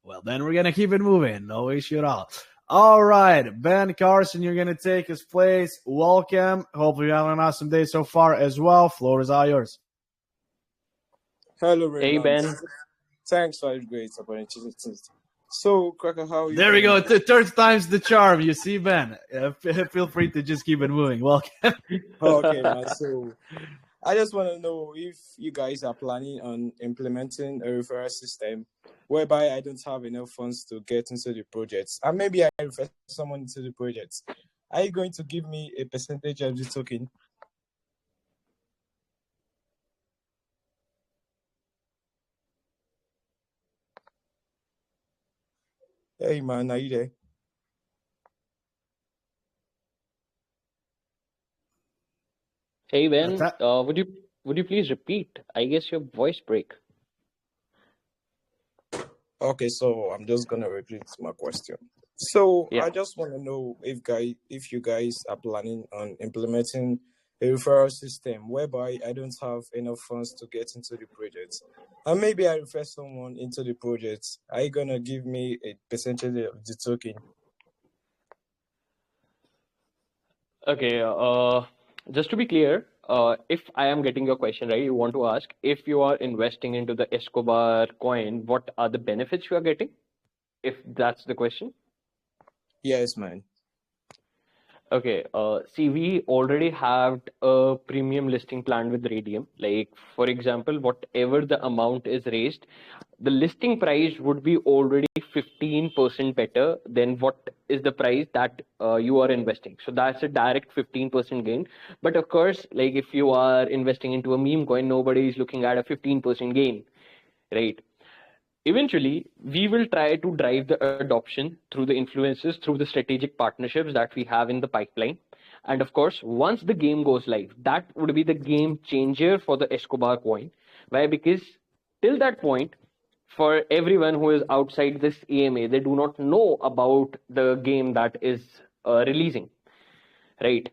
Well, then we're going to keep it moving. No issue at all. All right. Ben Carson, you're going to take his place. Welcome. Hopefully you're having an awesome day so far as well. Floor is all yours. Hello, Hey, Raymond. Ben. Thanks for the great opportunity. So, Cracker, how are you? There we doing? go. Third time's the charm. You see, Ben. Feel free to just keep it moving. Welcome. Okay, man. So, I just want to know if you guys are planning on implementing a referral system whereby I don't have enough funds to get into the projects, and maybe I refer someone into the projects, are you going to give me a percentage of the token? Hey man, are you there? Hey Ben, That, would you please repeat? I guess your voice break. Okay, so I'm just gonna repeat my question. So Yeah. I just want to know if you guys are planning on implementing a referral system whereby I don't have enough funds to get into the project, and maybe I refer someone into the project. Are you gonna give me a percentage of the token? Okay. Just to be clear, if I am getting your question right, you want to ask if you are investing into the Escobar coin, what are the benefits you are getting? If that's the question. Yes, man. Okay, see, we already have a premium listing plan with Radium. Like, for example, whatever the amount is raised, the listing price would be already 15% better than what is the price that you are investing. So that's a direct 15% gain. But of course, like if you are investing into a meme coin, nobody is looking at a 15% gain, right? Eventually, we will try to drive the adoption through the influences, through the strategic partnerships that we have in the pipeline. And of course, once the game goes live, that would be the game changer for the Escobar coin. Why? Because till that point, for everyone who is outside this EMA, they do not know about the game that is releasing, right?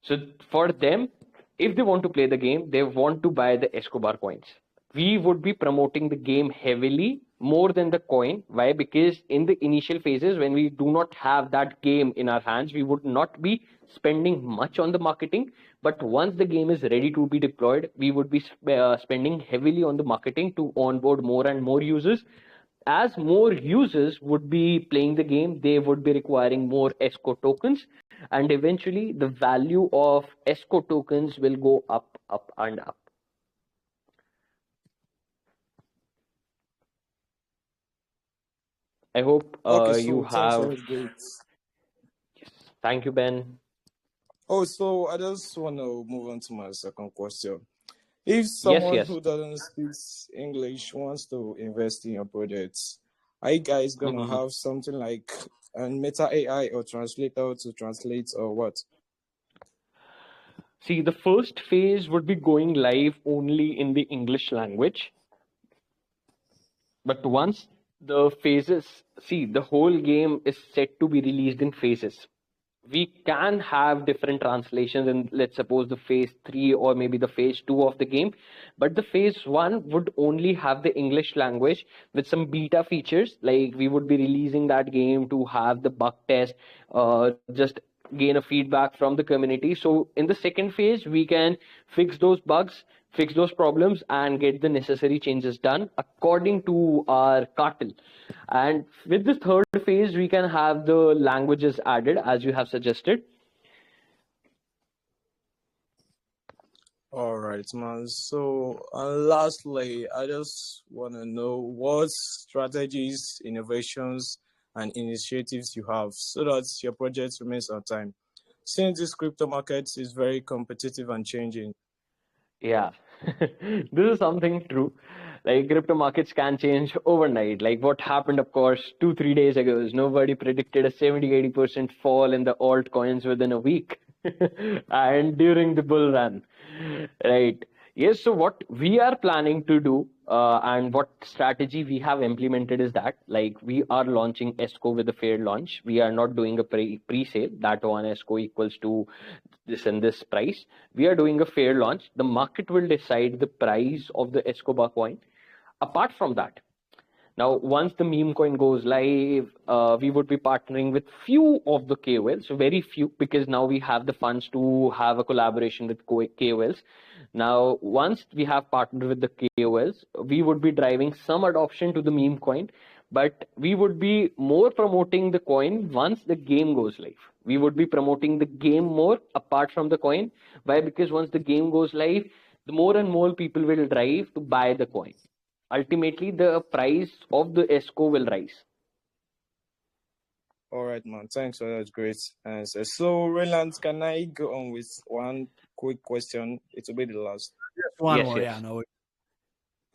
So for them, if they want to play the game, they want to buy the Escobar coins. We would be promoting the game heavily more than the coin. Why? Because in the initial phases, when we do not have that game in our hands, we would not be spending much on the marketing. But once the game is ready to be deployed, we would be spending heavily on the marketing to onboard more and more users. As more users would be playing the game, they would be requiring more ESCO tokens, and eventually the value of ESCO tokens will go up, up, and up. I hope Okay, you so that have. sounds great. Yes. Thank you, Ben. Oh, so I just want to move on to my second question. If Yes, someone yes. who doesn't speak English wants to invest in your projects, are you guys gonna Mhm. have something like a meta AI or translator to translate or what? See, the first phase would be going live only in the English language. But once the phases, see, the whole game is set to be released in phases. We can have different translations in, let's suppose, the phase 3 or maybe the phase 2 of the game, but the phase 1 would only have the English language with some beta features. Like we would be releasing that game to have the bug test, just gain a feedback from the community. So in the second phase we can fix those bugs, fix those problems, and get the necessary changes done according to our cartel. And with this third phase, we can have the languages added as you have suggested. All right, man. So, lastly, I just want to know what strategies, innovations, and initiatives you have so that your project remains on time. Since this crypto market is very competitive and changing. Yeah, this is something true. Like crypto markets can change overnight. Like what happened, of course, 2, 3 days ago is nobody predicted a 70, 80% fall in the altcoins within a week. And during the bull run, right? Yes, so what we are planning to do and what strategy we have implemented is that like we are launching ESCO with a fair launch. We are not doing a pre-sale. That one ESCO equals to this and this price. We are doing a fair launch. The market will decide the price of the Escobar coin. Apart from that, now, once the meme coin goes live, we would be partnering with few of the KOLs, so very few, because now we have the funds to have a collaboration with KOLs. Now, once we have partnered with the KOLs, we would be driving some adoption to the meme coin, but we would be more promoting the coin once the game goes live. We would be promoting the game more apart from the coin. Why? Because once the game goes live, the more and more people will drive to buy the coin. ultimately the price of the ESCO will rise. All right, man. Thanks for that great answer. So, Roland, can I go on with one quick question? It will be the last. Just one Yes, more, yeah, yes. no.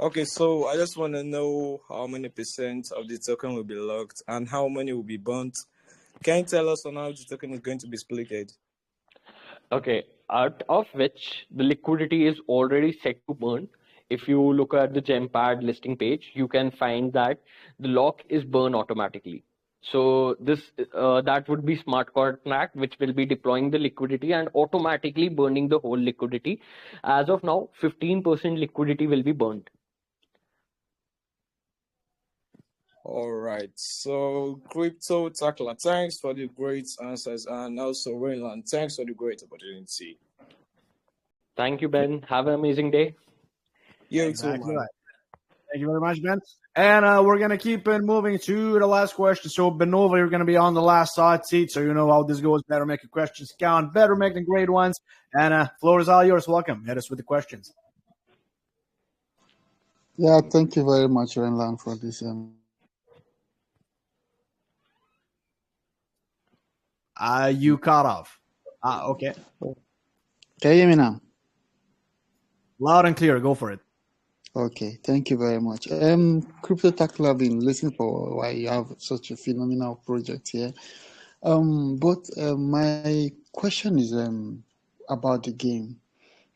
Okay, so I just want to know how many percent of the token will be locked and how many will be burnt. Can you tell us on how the token is going to be splitted? Okay, out of which the liquidity is already set to burn. If you look at the GemPad listing page, you can find that the lock is burn automatically. So this that would be smart contract which will be deploying the liquidity and automatically burning the whole liquidity. As of now, 15% liquidity will be burnt. All right. So, Crypto Tackler, thanks for the great answers. And also, Roland, thanks for the great opportunity. Thank you, Ben. Have an amazing day. You Exactly too, man. right. Thank you very much, Ben. And we're going to keep it moving to the last question. So, Benova, you're going to be on the last hot seat. So, you know how this goes. Better make your questions count. Better make the great ones. And floor is all yours. Welcome. Hit us with the questions. Yeah, thank you very much, Renland, for this. You cut off. Okay. Can you hear me now? Loud and clear. Go for it. Okay, thank you very much. Crypto Tackle, I've been listening for a while. You have such a phenomenal project here. But my question is about the game.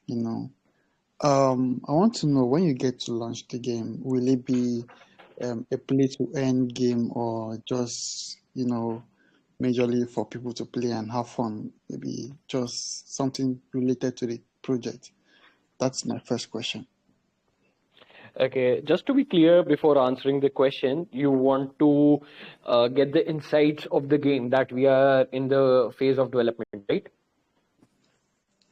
You know, I want to know when you get to launch the game, will it be a play to earn game or just majorly for people to play and have fun? Maybe just something related to the project. That's my first question. Okay, just to be clear before answering the question, you want to get the insights of the game that we are in the phase of development, right?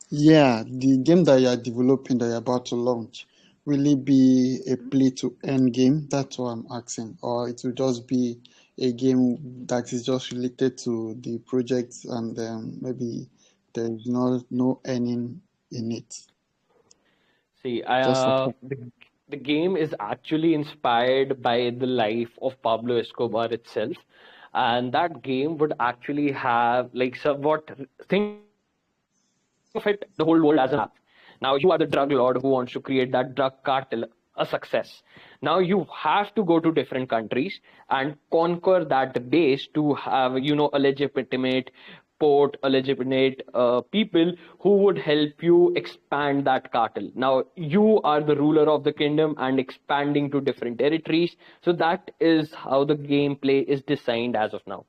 Yeah, the game that you are developing that you're about to launch, will it be a play to earn game? That's what I'm asking. Or it will just be a game that is just related to the project and maybe there's no earning in it. See, Just for the game is actually inspired by the life of Pablo Escobar itself. And that game would actually have, like, somewhat, think of it, the whole world as an app. Now, you are the drug lord who wants to create that drug cartel a success. Now, you have to go to different countries and conquer that base to have, a legitimate port, a legitimate people who would help you expand that cartel. Now, you are the ruler of the kingdom and expanding to different territories. So, that is how the gameplay is designed as of now.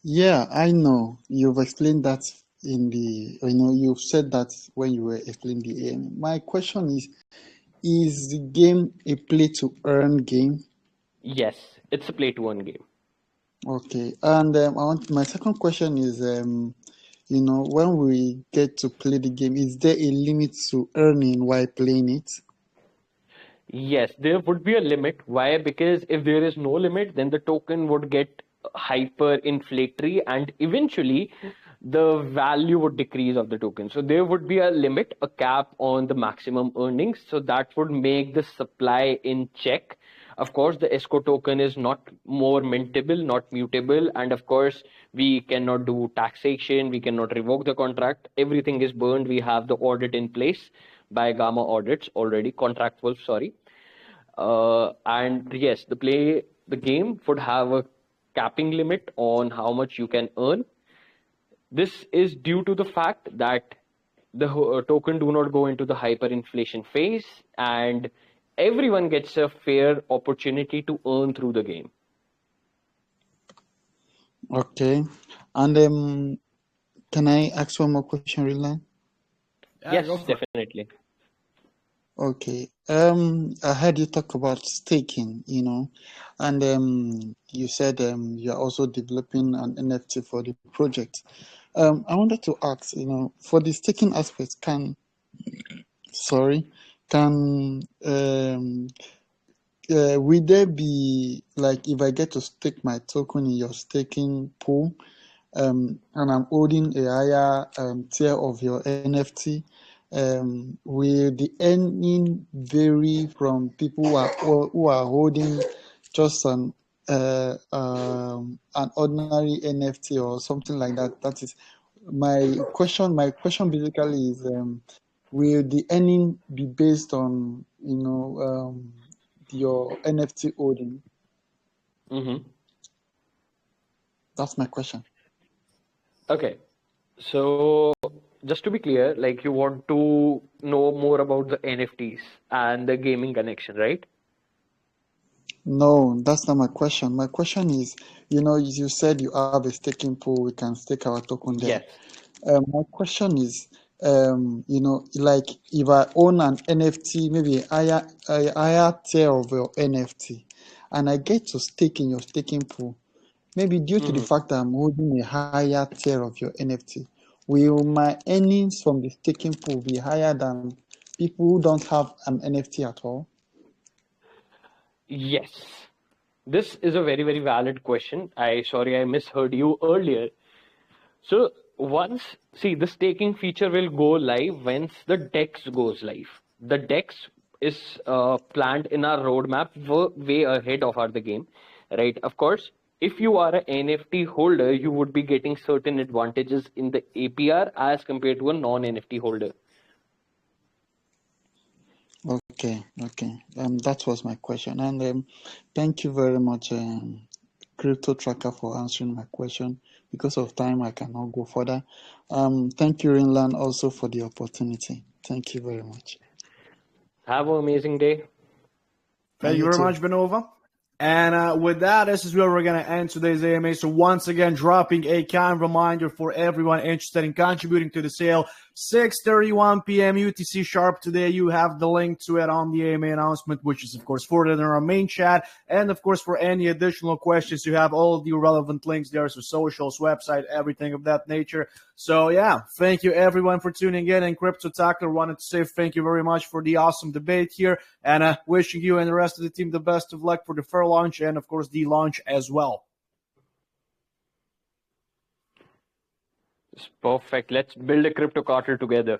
Yeah, I know. You've explained that you've said that when you were explaining the aim. My question is the game a play to earn game? Yes, it's a play to earn game. Okay, and my second question is, when we get to play the game, is there a limit to earning while playing it? Yes, there would be a limit. Why? Because if there is no limit, then the token would get hyper inflatory and eventually the value would decrease of the token. So there would be a limit, a cap on the maximum earnings. So that would make the supply in check. Of course, the ESCO token is not more mintable, not mutable. And of course, we cannot do taxation. We cannot revoke the contract. Everything is burned. We have the audit in place by Gamma audits already, contractual, sorry. And yes, the game would have a capping limit on how much you can earn. This is due to the fact that the token do not go into the hyperinflation phase and everyone gets a fair opportunity to earn through the game. Okay, and can I ask one more question, Rylan? Yeah, Yes, go for it. definitely. Okay, I heard you talk about staking, and you said you're also developing an NFT for the project. I wanted to ask, for the staking aspect, can will there be, like, if I get to stake my token in your staking pool, and I'm holding a higher tier of your NFT, will the earning vary from people who are holding just an ordinary NFT or something like that? That is my question. My question basically is, will the earning be based on your NFT holding? Mm-hmm. That's my question. Okay. So just to be clear, like you want to know more about the NFTs and the gaming connection, right? No, that's not my question. My question is, you said you have a staking pool, we can stake our token there. Yes. My question is, like if I own an NFT, maybe a higher tier of your NFT, and I get to stake in your staking pool, maybe due to the Mm-hmm. fact that I'm holding a higher tier of your NFT, will my earnings from the staking pool be higher than people who don't have an NFT at all? Yes. This is a very, very valid question. Sorry, I misheard you earlier. So see, the staking feature will go live once the DEX goes live. The DEX is planned in our roadmap way ahead of the game, right? Of course, if you are an NFT holder, you would be getting certain advantages in the APR as compared to a non-NFT holder. Okay. That was my question, and thank you very much, Crypto Tracker, for answering my question. Because of time, I cannot go further. Thank you, Rinlan, also for the opportunity. Thank you very much. Have an amazing day. Thank you You very too. much, Benova. And with that, this is where we're going to end today's AMA. So once again, dropping a kind reminder for everyone interested in contributing to the sale. 6:31 p.m. UTC sharp today. You have the link to it on the AMA announcement, which is, of course, forwarded in our main chat. And, of course, for any additional questions, you have all of the relevant links there. So socials, website, everything of that nature. So, yeah, thank you, everyone, for tuning in. And Crypto Tackler wanted to say thank you very much for the awesome debate here. And wishing you and the rest of the team the best of luck for the fair launch and, of course, the launch as well. It's perfect. Let's build a crypto cartel together.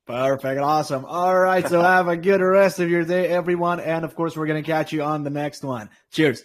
Perfect. Awesome. All right. So have a good rest of your day, everyone. And, of course, we're going to catch you on the next one. Cheers.